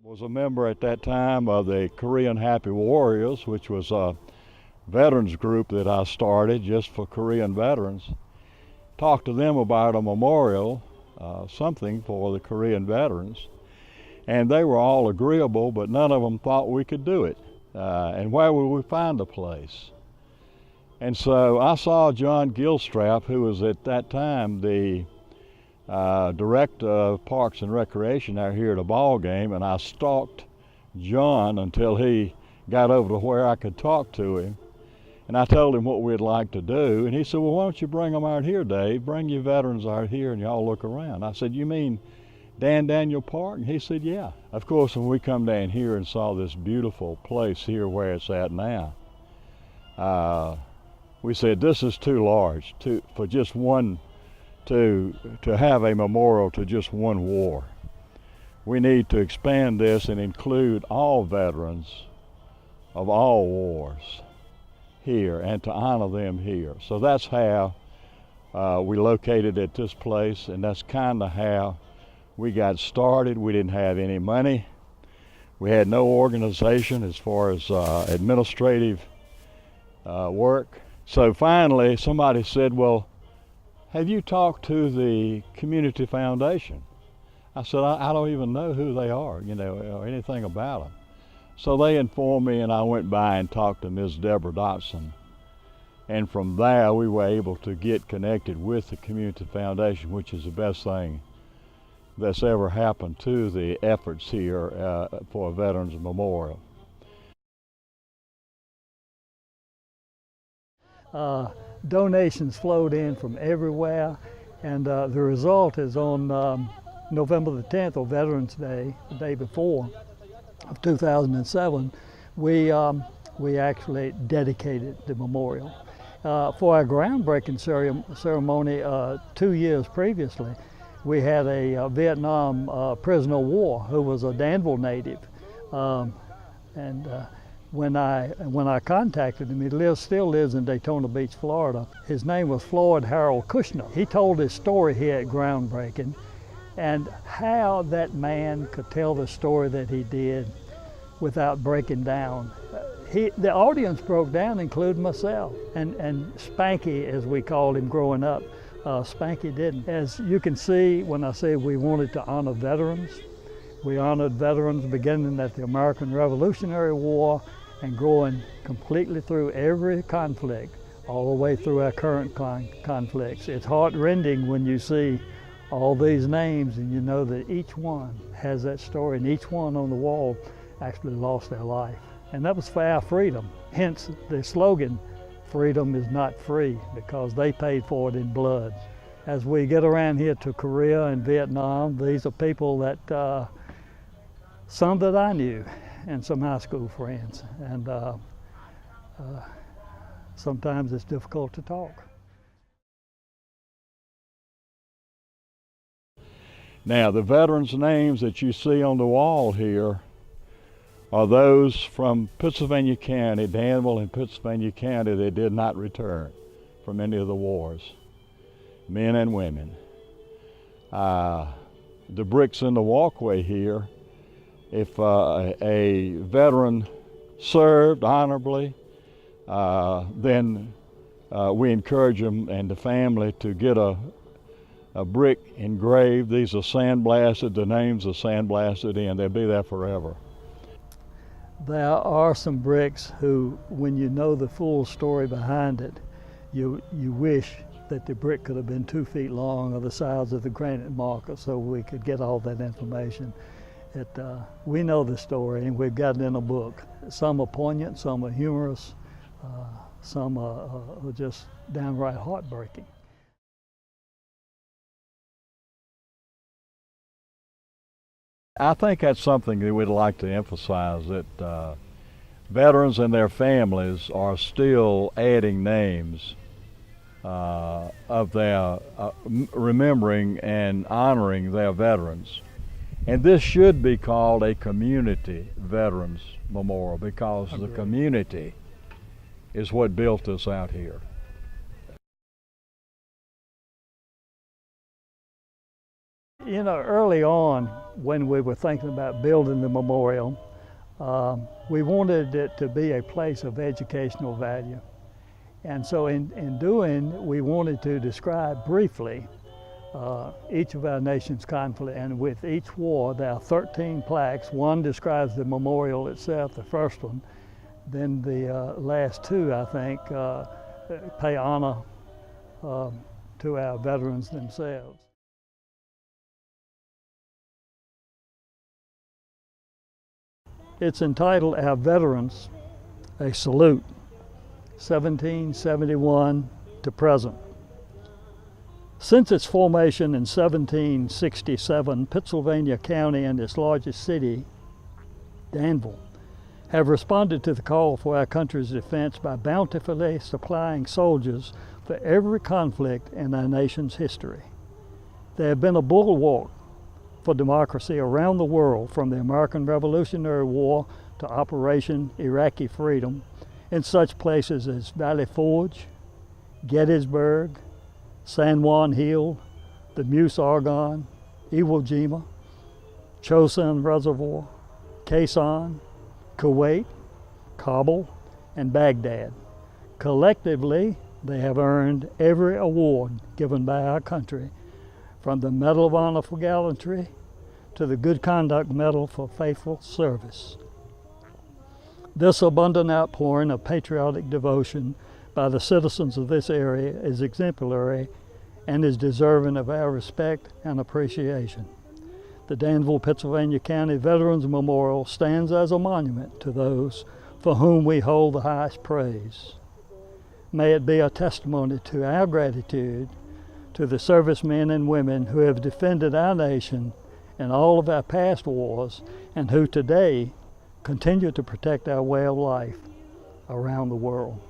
Was a member at that time of the Korean Happy Warriors, which was a veterans group that I started just for Korean veterans. Talked to them about a memorial, something for the Korean veterans, and they were all agreeable, but none of them thought we could do it. And where would we find a place? And so I saw John Gilstrap, who was at that time the director of Parks and Recreation out here at a ball game, and I stalked John until he got over to where I could talk to him. And I told him what we'd like to do, and he said, well, why don't you bring them out here, Dave? Bring your veterans out here and y'all look around. I said, you mean Dan Daniel Park? And he said, yeah. Of course, when we come down here and saw this beautiful place here where it's at now, we said, this is too large for just one, to have a memorial to just one war. We need to expand this and include all veterans of all wars here and to honor them here. So that's how we located at this place, and that's kind of how we got started. We didn't have any money. We had no organization as far as administrative work. So finally somebody said, well, have you talked to the community foundation? I said, I don't even know who they are, or anything about them. So they informed me, and I went by and talked to Ms. Deborah Dotson. And from there, we were able to get connected with the community foundation, which is the best thing that's ever happened to the efforts here for a Veterans Memorial. Donations flowed in from everywhere, and the result is on November the 10th, or Veterans Day, the day before, of 2007, we actually dedicated the memorial. For our groundbreaking ceremony 2 years previously, we had a Vietnam prisoner of war who was a Danville native, and when I contacted him, he still lives in Daytona Beach, Florida. His name was Floyd Harold Kushner. He told his story here at groundbreaking, and how that man could tell the story that he did without breaking down. The audience broke down, including myself, and Spanky, as we called him growing up. Spanky didn't. As you can see, when I say we wanted to honor veterans, we honored veterans beginning at the American Revolutionary War and growing completely through every conflict, all the way through our current conflicts. It's heart-rending when you see all these names and you know that each one has that story, and each one on the wall actually lost their life. And that was for our freedom. Hence the slogan, freedom is not free, because they paid for it in blood. As we get around here to Korea and Vietnam, these are people that, some that I knew and some high school friends. And sometimes it's difficult to talk. Now, the veterans' names that you see on the wall here are those from Pittsylvania County, Danville and Pittsylvania County, that did not return from any of the wars, men and women. The bricks in the walkway here, if a veteran served honorably, then we encourage them and the family to get a brick engraved. These are sandblasted, the names are sandblasted in, they'll be there forever. There are some bricks who, when you know the full story behind it, you wish that the brick could have been 2 feet long or the size of the granite marker so we could get all that information. We know the story and we've got it in a book. Some are poignant, some are humorous, some are just downright heartbreaking. I think that's something that we'd like to emphasize, that veterans and their families are still adding names of their, remembering and honoring their veterans. And this should be called a community veterans memorial, because the community is what built us out here. You know, early on, when we were thinking about building the memorial, we wanted it to be a place of educational value. And so in doing, we wanted to describe briefly each of our nation's conflict, and with each war there are 13 plaques. One describes the memorial itself, the first one. Then the last two, I think, pay honor to our veterans themselves. It's entitled Our Veterans, a Salute, 1771 to present. Since its formation in 1767, Pittsylvania County and its largest city, Danville, have responded to the call for our country's defense by bountifully supplying soldiers for every conflict in our nation's history. They have been a bulwark for democracy around the world, from the American Revolutionary War to Operation Iraqi Freedom, in such places as Valley Forge, Gettysburg, San Juan Hill, the Meuse-Argonne, Iwo Jima, Chosin Reservoir, Khe Sanh, Kuwait, Kabul, and Baghdad. Collectively, they have earned every award given by our country, from the Medal of Honor for Gallantry to the Good Conduct Medal for faithful service. This abundant outpouring of patriotic devotion by the citizens of this area is exemplary and is deserving of our respect and appreciation. The Danville, Pennsylvania County Veterans Memorial stands as a monument to those for whom we hold the highest praise. May it be a testimony to our gratitude to the servicemen and women who have defended our nation in all of our past wars and who today continue to protect our way of life around the world.